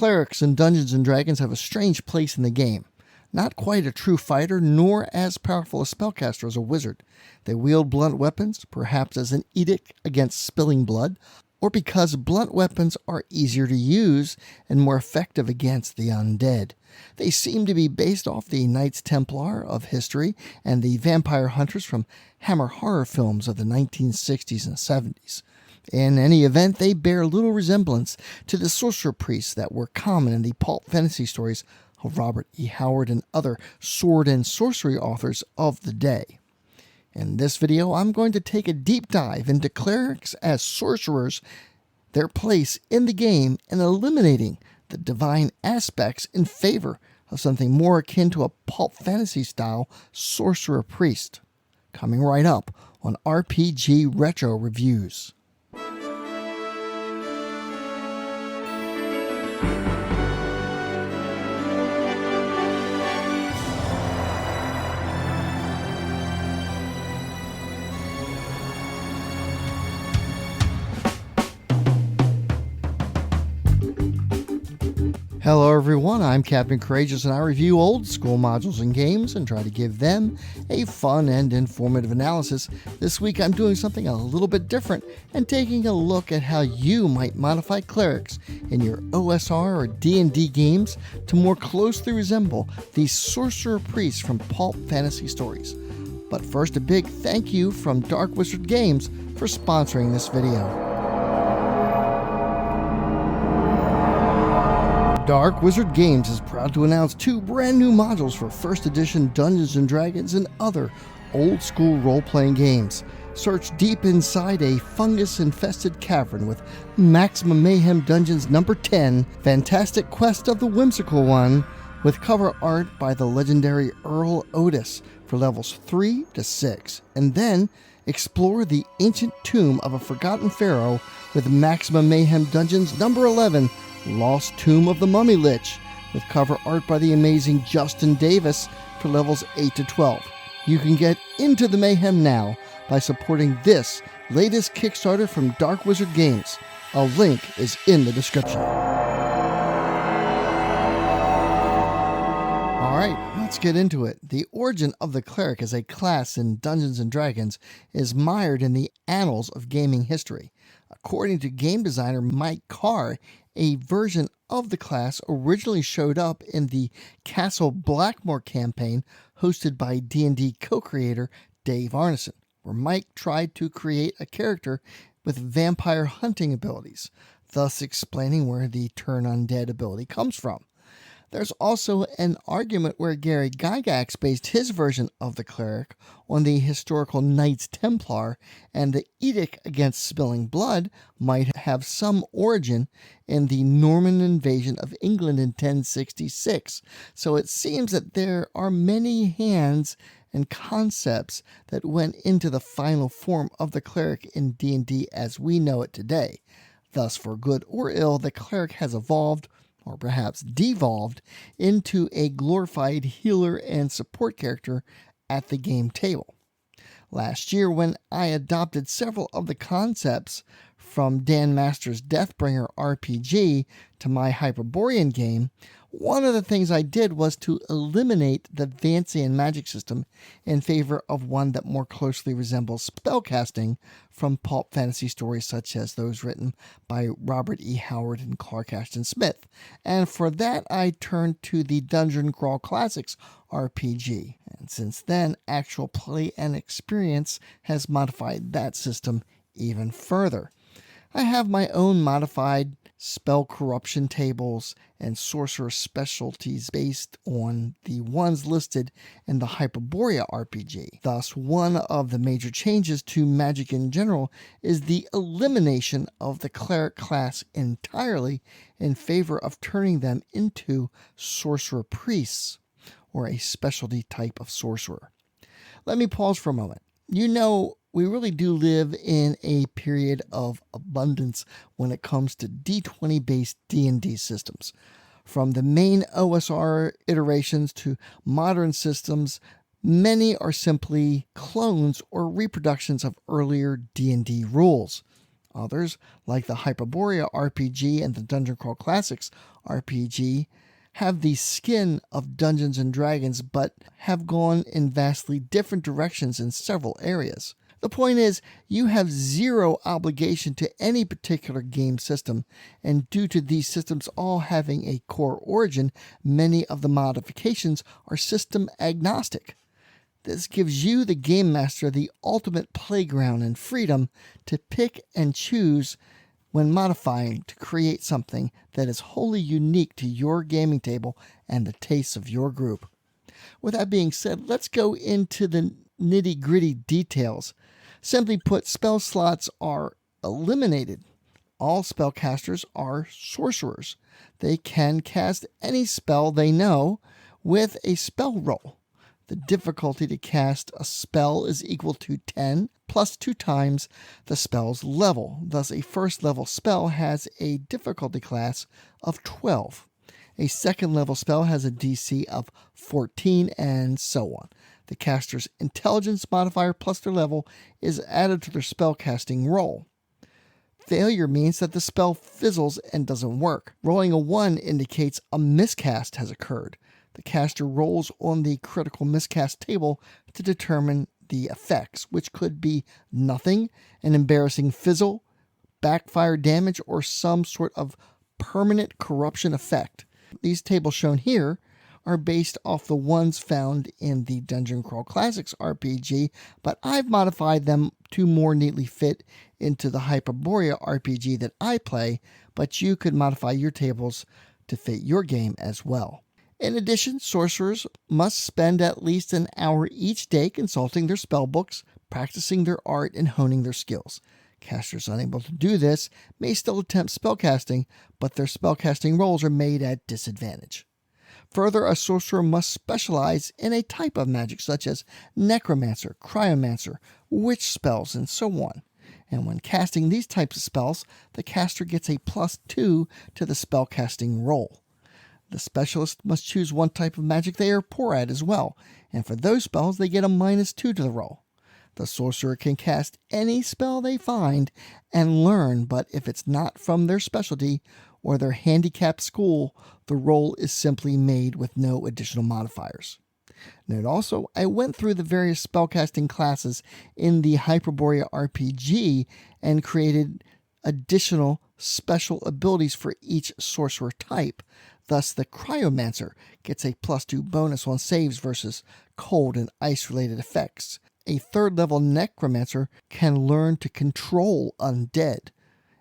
Clerics in Dungeons & Dragons have a strange place in the game. Not quite a true fighter, nor as powerful a spellcaster as a wizard. They wield blunt weapons, perhaps as an edict against spilling blood, or because blunt weapons are easier to use and more effective against the undead. They seem to be based off the Knights Templar of history and the vampire hunters from Hammer horror films of the 1960s and 70s. In any event, they bear little resemblance to the Sorcerer-Priests that were common in the Pulp fantasy stories of Robert E. Howard and other sword and sorcery authors of the day. In this video, I'm going to take a deep dive into clerics as sorcerers, their place in the game, and eliminating the divine aspects in favor of something more akin to a pulp fantasy style sorcerer-priest. Coming right up on RPG Retro Reviews. Hello everyone, I'm Captain Courageous and I review old school modules and games and try to give them a fun and informative analysis. This week I'm doing something a little bit different and taking a look at how you might modify clerics in your OSR or D&D games to more closely resemble the Sorcerer-Priests from Pulp fantasy stories. But first, a big thank you from Dark Wizard Games for sponsoring this video. Dark Wizard Games is proud to announce two brand new modules for 1st edition Dungeons & Dragons and other old school role-playing games. Search deep inside a fungus-infested cavern with Maximum Mayhem Dungeons number 10, Fantastic Quest of the Whimsical One, with cover art by the legendary Earl Otis for levels 3 to 6, and then explore the ancient tomb of a forgotten pharaoh with Maximum Mayhem Dungeons number 11, Lost Tomb of the Mummy Lich, with cover art by the amazing Justin Davis for levels 8 to 12. You can get into the mayhem now by supporting this latest Kickstarter from Dark Wizard Games. A link is in the description. Alright, let's get into it. The origin of the cleric as a class in Dungeons & Dragons is mired in the annals of gaming history. According to game designer Mike Carr, a version of the class originally showed up in the Castle Blackmore campaign hosted by D&D co-creator Dave Arneson, where Mike tried to create a character with vampire hunting abilities, thus explaining where the turn undead ability comes from. There's also an argument where Gary Gygax based his version of the cleric on the historical Knights Templar, and the edict against spilling blood might have some origin in the Norman invasion of England in 1066. So it seems that there are many hands and concepts that went into the final form of the cleric in D&D as we know it today. Thus, for good or ill, the cleric has evolved, or perhaps devolved, into a glorified healer and support character at the game table. Last year, when I adopted several of the concepts from Dan Master's Deathbringer RPG to my Hyperborean game, one of the things I did was to eliminate the Vancian magic system in favor of one that more closely resembles spellcasting from pulp fantasy stories such as those written by Robert E. Howard and Clark Ashton Smith. And for that, I turned to the Dungeon Crawl Classics RPG. And since then, actual play and experience has modified that system even further. I have my own modified spell corruption tables and sorcerer specialties based on the ones listed in the Hyperborea RPG. Thus, one of the major changes to magic in general is the elimination of the cleric class entirely in favor of turning them into sorcerer-priests, or a specialty type of sorcerer. Let me pause for a moment. You know, we really do live in a period of abundance when it comes to D20-based D&D systems. From the main OSR iterations to modern systems, many are simply clones or reproductions of earlier D&D rules. Others, like the Hyperborea RPG and the Dungeon Crawl Classics RPG, have the skin of Dungeons and Dragons but have gone in vastly different directions in several areas. The point is, you have zero obligation to any particular game system, and due to these systems all having a core origin, many of the modifications are system agnostic. This gives you, the game master, the ultimate playground and freedom to pick and choose when modifying to create something that is wholly unique to your gaming table and the tastes of your group. With that being said, let's go into the nitty-gritty details. Simply put, spell slots are eliminated. All spellcasters are sorcerers. They can cast any spell they know with a spell roll. The difficulty to cast a spell is equal to 10 plus 2 times the spell's level. Thus, a first level spell has a difficulty class of 12. A second level spell has a DC of 14, and so on. The caster's intelligence modifier plus their level is added to their spellcasting roll. Failure means that the spell fizzles and doesn't work. Rolling a 1 indicates a miscast has occurred. The caster rolls on the critical miscast table to determine the effects, which could be nothing, an embarrassing fizzle, backfire damage, or some sort of permanent corruption effect. These tables shown here are based off the ones found in the Dungeon Crawl Classics RPG, but I've modified them to more neatly fit into the Hyperborea RPG that I play, but you could modify your tables to fit your game as well. In addition, sorcerers must spend at least an hour each day consulting their spell books, practicing their art, and honing their skills. Casters unable to do this may still attempt spellcasting, but their spellcasting rolls are made at disadvantage. Further, a sorcerer must specialize in a type of magic such as necromancer, cryomancer, witch spells, and so on. And when casting these types of spells, the caster gets a +2 to the spellcasting roll. The specialist must choose one type of magic they are poor at as well, and for those spells they get a -2 to the roll. The sorcerer can cast any spell they find and learn, but if it's not from their specialty or their handicapped school, the roll is simply made with no additional modifiers. Note also, I went through the various spellcasting classes in the Hyperborea RPG and created additional special abilities for each sorcerer type. Thus, the Cryomancer gets a +2 bonus on saves versus cold and ice-related effects. A third-level Necromancer can learn to control undead.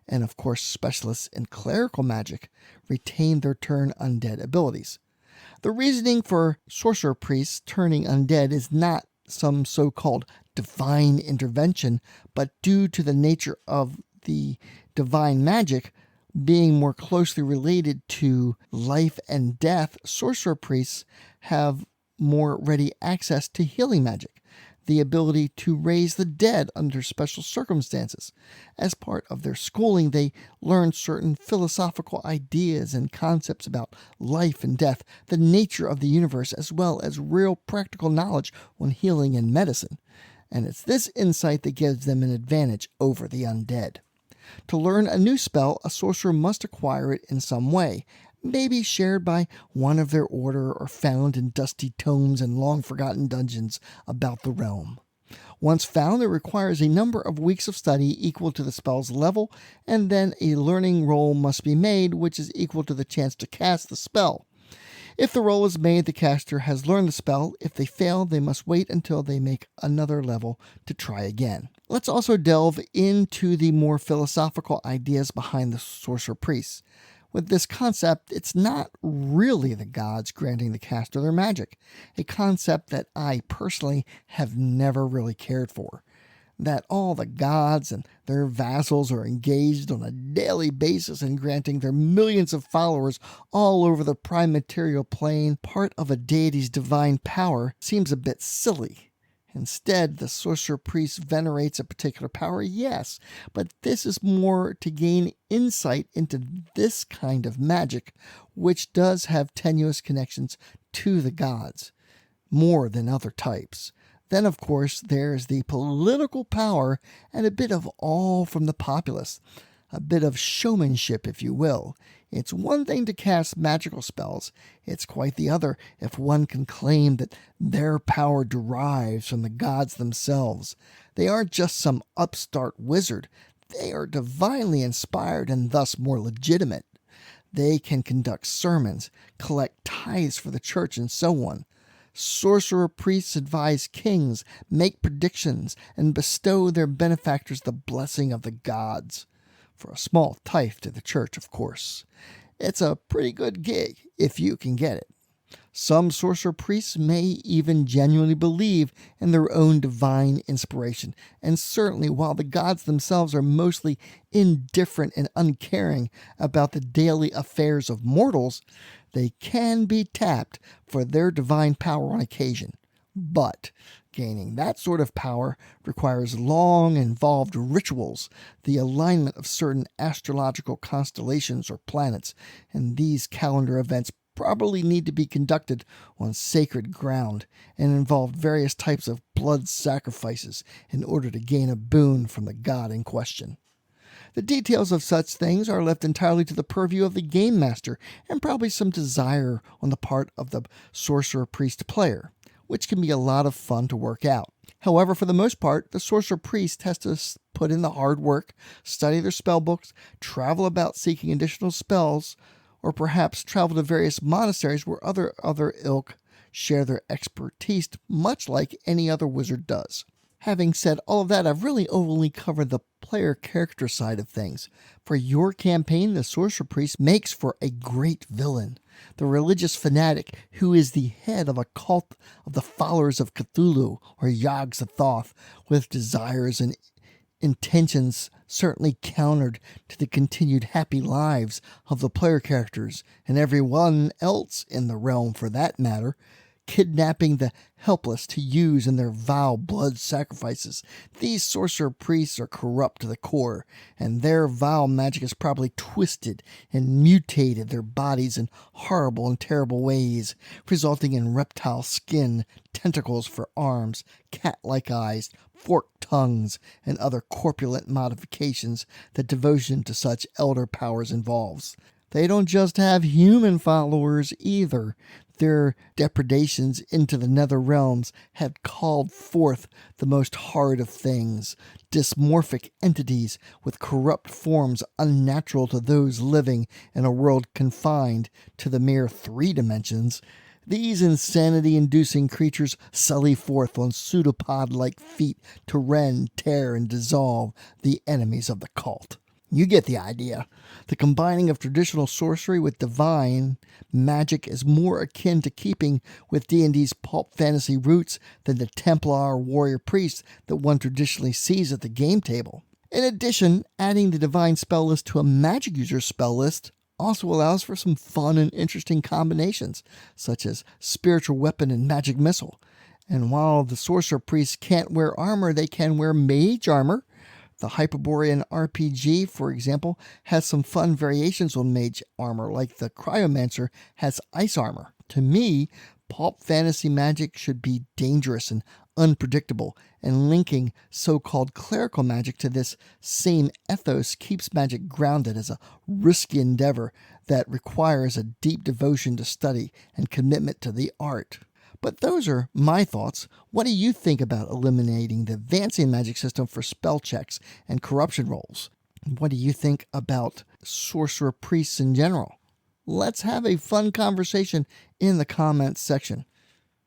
And of course, specialists in clerical magic retain their turn undead abilities. The reasoning for Sorcerer-Priests turning undead is not some so-called divine intervention, but due to the nature of the divine magic being more closely related to life and death, sorcerer-priests have more ready access to healing magic, the ability to raise the dead under special circumstances. As part of their schooling, they learn certain philosophical ideas and concepts about life and death, the nature of the universe, as well as real practical knowledge on healing and medicine. And it's this insight that gives them an advantage over the undead. To learn a new spell, a sorcerer must acquire it in some way, maybe shared by one of their order or found in dusty tomes and long-forgotten dungeons about the realm. Once found, it requires a number of weeks of study equal to the spell's level, and then a learning roll must be made, which is equal to the chance to cast the spell. If the roll is made, the caster has learned the spell. If they fail, they must wait until they make another level to try again. Let's also delve into the more philosophical ideas behind the Sorcerer-Priests. With this concept, it's not really the gods granting the caster their magic, a concept that I personally have never really cared for. That all the gods and their vassals are engaged on a daily basis in granting their millions of followers all over the prime material plane part of a deity's divine power seems a bit silly. Instead, the sorcerer-priest venerates a particular power, yes, but this is more to gain insight into this kind of magic, which does have tenuous connections to the gods, more than other types. Then, of course, there's the political power and a bit of all from the populace. A bit of showmanship, if you will. It's one thing to cast magical spells. It's quite the other if one can claim that their power derives from the gods themselves. They aren't just some upstart wizard. They are divinely inspired and thus more legitimate. They can conduct sermons, collect tithes for the church, and so on. Sorcerer-Priests advise kings, make predictions, and bestow their benefactors the blessing of the gods. For a small tithe to the church, of course. It's a pretty good gig, if you can get it. Some sorcerer-priests may even genuinely believe in their own divine inspiration, and certainly while the gods themselves are mostly indifferent and uncaring about the daily affairs of mortals, they can be tapped for their divine power on occasion. But gaining that sort of power requires long, involved rituals, the alignment of certain astrological constellations or planets, and these calendar events probably need to be conducted on sacred ground and involve various types of blood sacrifices in order to gain a boon from the god in question. The details of such things are left entirely to the purview of the game master and probably some desire on the part of the sorcerer-priest player, which can be a lot of fun to work out. However, for the most part, the sorcerer-priest has to put in the hard work, study their spellbooks, travel about seeking additional spells, or perhaps travel to various monasteries where other ilk share their expertise, much like any other wizard does. Having said all of that, I've really only covered the player character side of things. For your campaign, the Sorcerer-Priest makes for a great villain. The religious fanatic who is the head of a cult of the followers of Cthulhu or Yog-Sothoth, with desires and intentions certainly countered to the continued happy lives of the player characters and everyone else in the realm for that matter, kidnapping the helpless to use in their vile blood sacrifices. These sorcerer-priests are corrupt to the core, and their vile magic has probably twisted and mutated their bodies in horrible and terrible ways, resulting in reptile skin, tentacles for arms, cat-like eyes, forked tongues, and other corpulent modifications that devotion to such elder powers involves. They don't just have human followers either. Their depredations into the nether realms had called forth the most horrid of things, dysmorphic entities with corrupt forms unnatural to those living in a world confined to the mere 3 dimensions. These insanity-inducing creatures sally forth on pseudopod-like feet to rend, tear, and dissolve the enemies of the cult. You get the idea. The combining of traditional sorcery with divine magic is more akin to keeping with D&D's pulp fantasy roots than the Templar warrior priest that one traditionally sees at the game table. In addition, adding the divine spell list to a magic user's spell list also allows for some fun and interesting combinations, such as spiritual weapon and magic missile. And while the sorcerer priests can't wear armor, they can wear mage armor. The Hyperborean RPG, for example, has some fun variations on mage armor, like the Cryomancer has ice armor. To me, pulp fantasy magic should be dangerous and unpredictable, and linking so-called clerical magic to this same ethos keeps magic grounded as a risky endeavor that requires a deep devotion to study and commitment to the art. But those are my thoughts. What do you think about eliminating the advancing magic system for spell checks and corruption rolls? What do you think about sorcerer priests in general? Let's have a fun conversation in the comments section.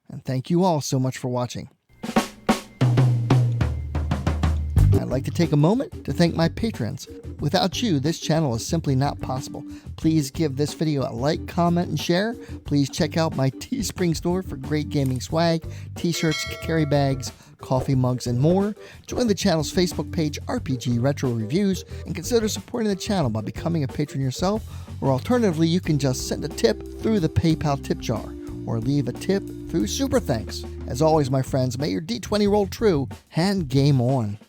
And thank you all so much for watching. I'd like to take a moment to thank my patrons. Without you, this channel is simply not possible. Please give this video a like, comment, and share. Please check out my Teespring store for great gaming swag, t-shirts, carry bags, coffee mugs, and more. Join the channel's Facebook page, RPG Retro Reviews, and consider supporting the channel by becoming a patron yourself, or alternatively, you can just send a tip through the PayPal tip jar, or leave a tip through Super Thanks. As always, my friends, may your D20 roll true, and game on.